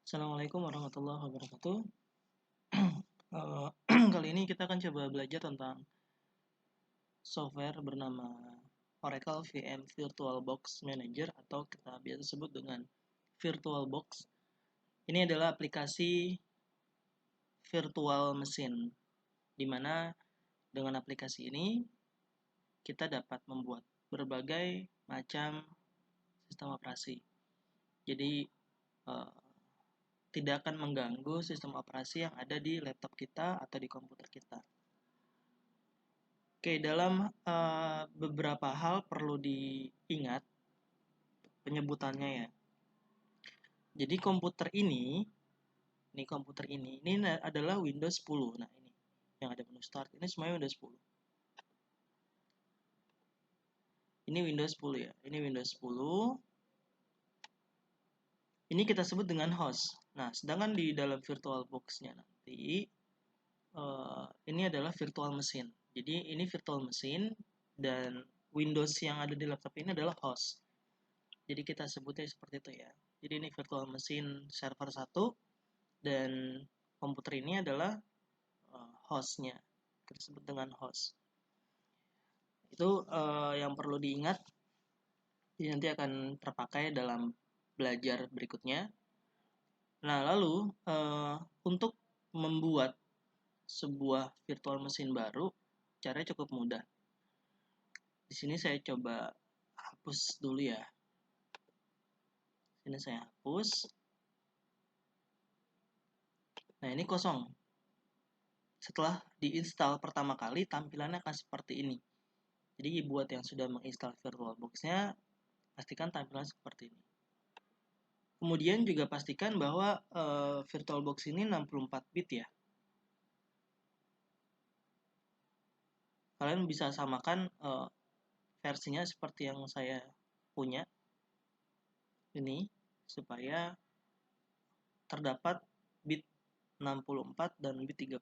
Assalamualaikum warahmatullahi wabarakatuh. Eh, Kali ini kita akan coba belajar tentang software bernama Oracle VM VirtualBox Manager atau kita biasa sebut dengan VirtualBox. Ini adalah aplikasi virtual mesin, di mana dengan aplikasi ini kita dapat membuat berbagai macam sistem operasi. Jadi eh, tidak akan mengganggu sistem operasi yang ada di laptop kita atau di komputer kita. Oke, dalam beberapa hal perlu diingat penyebutannya ya. Jadi komputer ini adalah Windows 10. Nah, ini yang ada menu start ini semuanya Windows 10. Ini Windows 10 ya. Ini Windows 10. Ini kita sebut dengan host. Nah, sedangkan di dalam VirtualBox-nya nanti ini adalah virtual mesin. Jadi ini virtual mesin dan Windows yang ada di laptop ini adalah host. Jadi kita sebutnya seperti itu ya. Jadi ini virtual mesin server 1 dan komputer ini adalah hostnya. Kita sebut dengan host. Itu yang perlu diingat. Ini nanti akan terpakai dalam belajar berikutnya. Nah, lalu untuk membuat sebuah virtual mesin baru, caranya cukup mudah. Di sini saya coba hapus dulu ya. Sini saya hapus. Nah, ini kosong. Setelah diinstal pertama kali, tampilannya akan seperti ini. Jadi buat yang sudah menginstal VirtualBox-nya, pastikan tampilan seperti ini. Kemudian juga pastikan bahwa VirtualBox ini 64 bit ya. Kalian bisa samakan versinya seperti yang saya punya ini, supaya terdapat bit 64 dan bit 32.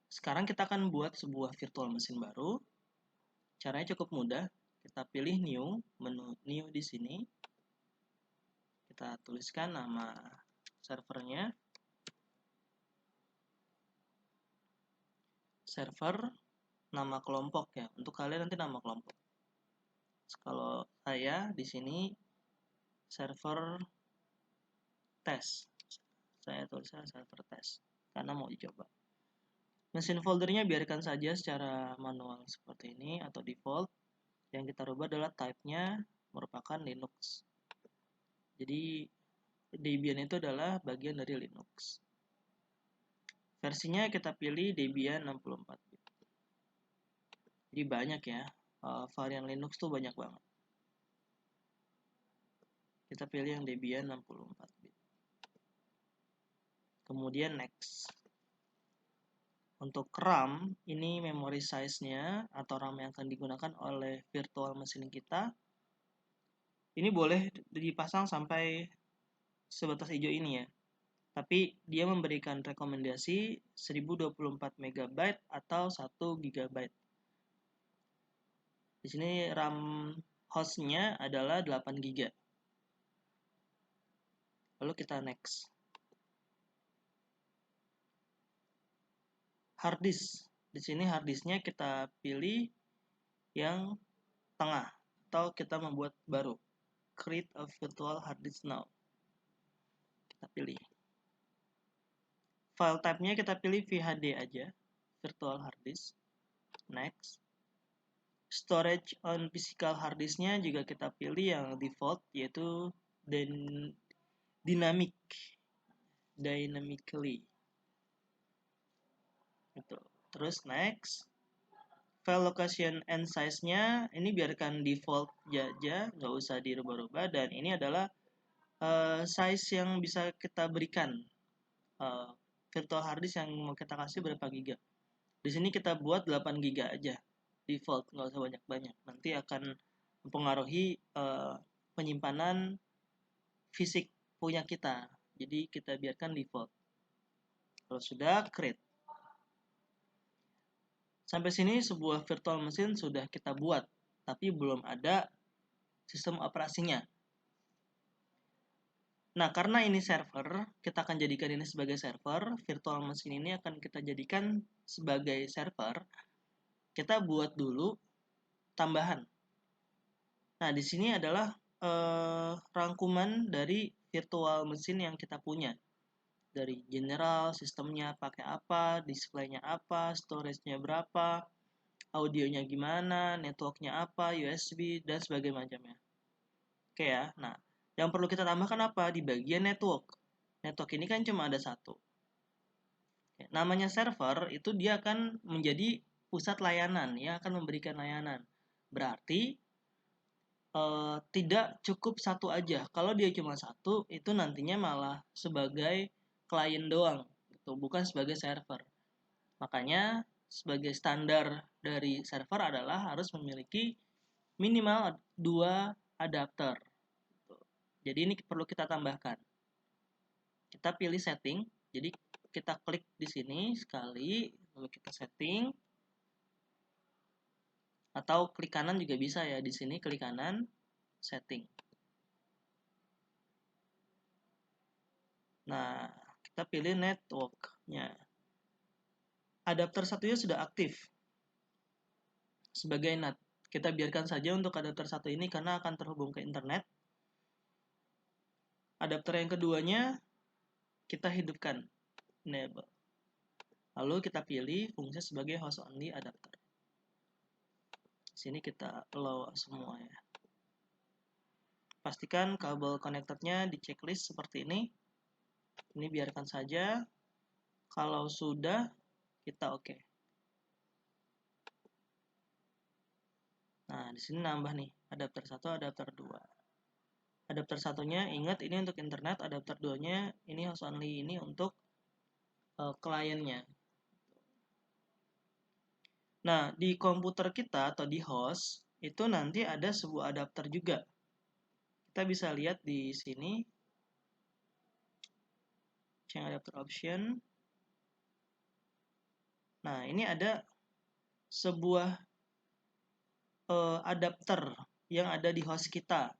Sekarang kita akan buat sebuah virtual mesin baru. Caranya cukup mudah. Kita pilih new, menu new di sini. Kita tuliskan nama servernya. Server, nama kelompok ya. Untuk kalian nanti nama kelompok. Kalau saya di sini server test. Saya tuliskan server test karena mau dicoba. Mesin foldernya biarkan saja secara manual seperti ini atau default. Yang kita rubah adalah type-nya merupakan Linux. Jadi Debian itu adalah bagian dari Linux. Versinya kita pilih Debian 64 bit. Jadi banyak ya, varian Linux tuh banyak banget. Kita pilih yang Debian 64 bit. Kemudian next. Untuk RAM, ini memory size-nya atau RAM yang akan digunakan oleh virtual mesin kita. Ini boleh dipasang sampai sebatas hijau ini ya. Tapi dia memberikan rekomendasi 1024 MB atau 1 GB. Di sini RAM host-nya adalah 8 GB. Lalu kita next. Hard disk. Di sini hard disk-nya kita pilih yang tengah atau kita membuat baru. Create a virtual hard disk now. Kita pilih. File type-nya kita pilih VHD aja. Virtual hard disk. Next. Storage on physical hard disk-nya juga kita pilih yang default, yaitu dynamically. Gitu. Terus next. File location and size-nya ini biarkan default aja, nggak usah dirubah-rubah. Dan ini adalah size yang bisa kita berikan. Virtual hard disk yang mau kita kasih berapa giga. Di sini kita buat 8 giga aja. Default, nggak usah banyak-banyak. Nanti akan mempengaruhi penyimpanan fisik punya kita. Jadi kita biarkan default. Kalau sudah, create. Sampai sini sebuah virtual mesin sudah kita buat, tapi belum ada sistem operasinya. Nah, karena ini server, kita akan jadikan ini sebagai server, virtual machine ini akan kita jadikan sebagai server. Kita buat dulu tambahan. Nah, di sini adalah rangkuman dari virtual machine yang kita punya. Dari general, sistemnya pakai apa, displaynya apa, storage-nya berapa, audionya gimana, networknya apa, USB, dan sebagainya macamnya. Oke ya, nah yang perlu kita tambahkan apa? Di bagian network. Network ini kan cuma ada satu. Namanya server itu dia akan menjadi pusat layanan, ya akan memberikan layanan. Berarti tidak cukup satu aja. Kalau dia cuma satu, itu nantinya malah sebagai klien doang, gitu, bukan sebagai server. Makanya sebagai standar dari server adalah harus memiliki minimal 2 adapter. Jadi ini perlu kita tambahkan. Kita pilih setting, jadi kita klik di sini sekali, lalu kita setting, atau klik kanan juga bisa ya, di sini klik kanan, setting. Nah, kita pilih network-nya. Adapter satunya sudah aktif sebagai NAT. Kita biarkan saja untuk adapter satu ini karena akan terhubung ke internet. Adapter yang keduanya kita hidupkan, enable. Lalu kita pilih fungsi sebagai host only adapter. Di sini kita allow semua ya. Pastikan kabel connectornya di checklist seperti ini. Ini biarkan saja. Kalau sudah, kita oke. Nah, di sini nambah nih, adapter 1, adapter 2. Adapter satunya, ingat ini untuk internet, adapter 2-nya ini host only, ini untuk kliennya. Nah, di komputer kita atau di host, itu nanti ada sebuah adapter juga. Kita bisa lihat di sini, change adapter option. Nah, ini ada sebuah adapter yang ada di host kita,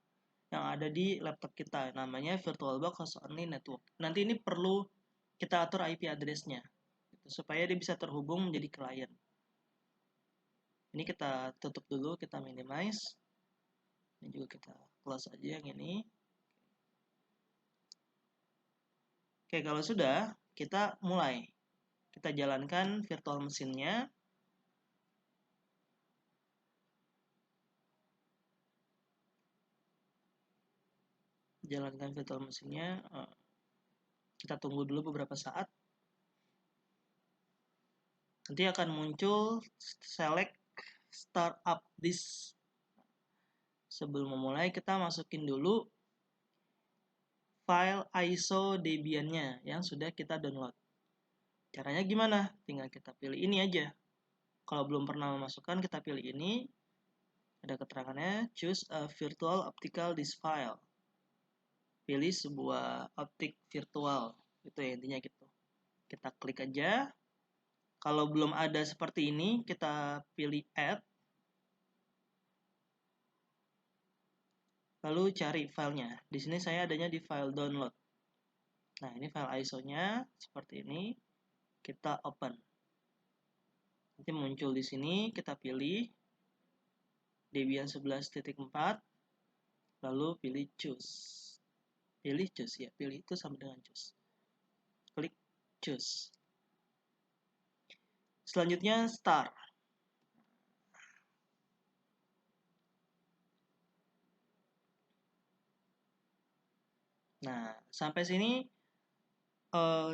yang ada di laptop kita, namanya VirtualBox Host Only Network. Nanti ini perlu kita atur IP address-nya, gitu, supaya dia bisa terhubung menjadi klien. Ini kita tutup dulu, kita minimize. Ini juga kita close aja yang ini. Oke, kalau sudah, kita mulai. Kita jalankan virtual mesinnya. Jalankan virtual mesinnya. Kita tunggu dulu beberapa saat. Nanti akan muncul select startup disk. Sebelum memulai, kita masukin dulu file ISO Debian-nya yang sudah kita download. Caranya gimana? Tinggal kita pilih ini aja. Kalau belum pernah memasukkan, kita pilih ini. Ada keterangannya, choose a virtual optical disk file. Pilih sebuah optik virtual. Itu ya intinya gitu. Kita klik aja. Kalau belum ada seperti ini, kita pilih add. Lalu cari filenya. Di sini saya adanya di file download. Nah, ini file ISO-nya seperti ini. Kita open. Nanti muncul di sini, kita pilih Debian 11.4, lalu pilih choose. Pilih choose ya, pilih itu sama dengan choose. Klik choose. Selanjutnya start. Nah, sampai sini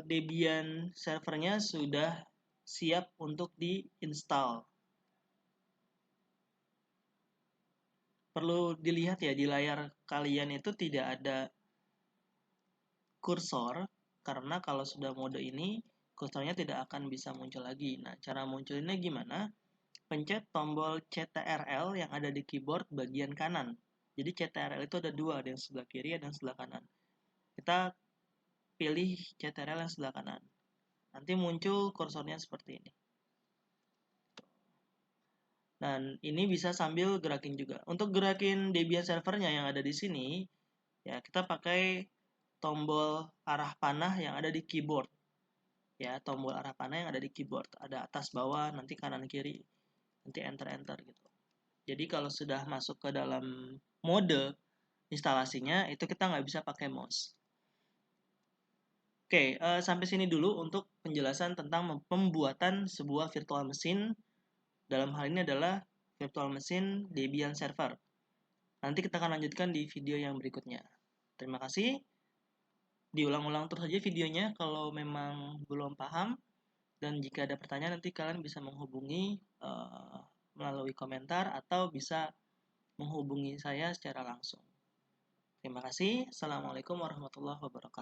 Debian servernya sudah siap untuk diinstal. Perlu dilihat ya, di layar kalian itu tidak ada kursor, karena kalau sudah mode ini, kursornya tidak akan bisa muncul lagi. Nah, cara munculinnya gimana? Pencet tombol CTRL yang ada di keyboard bagian kanan. Jadi CTRL itu ada dua, ada yang sebelah kiri, ada yang sebelah kanan. Kita pilih CTRL yang sebelah kanan. Nanti muncul kursornya seperti ini. Dan ini bisa sambil gerakin juga. Untuk gerakin Debian servernya yang ada di sini, ya kita pakai tombol arah panah yang ada di keyboard. Ya, tombol arah panah yang ada di keyboard. Ada atas bawah, nanti kanan kiri, nanti enter gitu. Jadi kalau sudah masuk ke dalam mode instalasinya, itu kita nggak bisa pakai mouse. Oke, sampai sini dulu untuk penjelasan tentang pembuatan sebuah virtual machine. Dalam hal ini adalah virtual machine Debian Server. Nanti kita akan lanjutkan di video yang berikutnya. Terima kasih. Diulang-ulang terus saja videonya kalau memang belum paham. Dan jika ada pertanyaan nanti kalian bisa menghubungi melalui komentar atau bisa menghubungi saya secara langsung. Terima kasih. Assalamualaikum warahmatullahi wabarakatuh.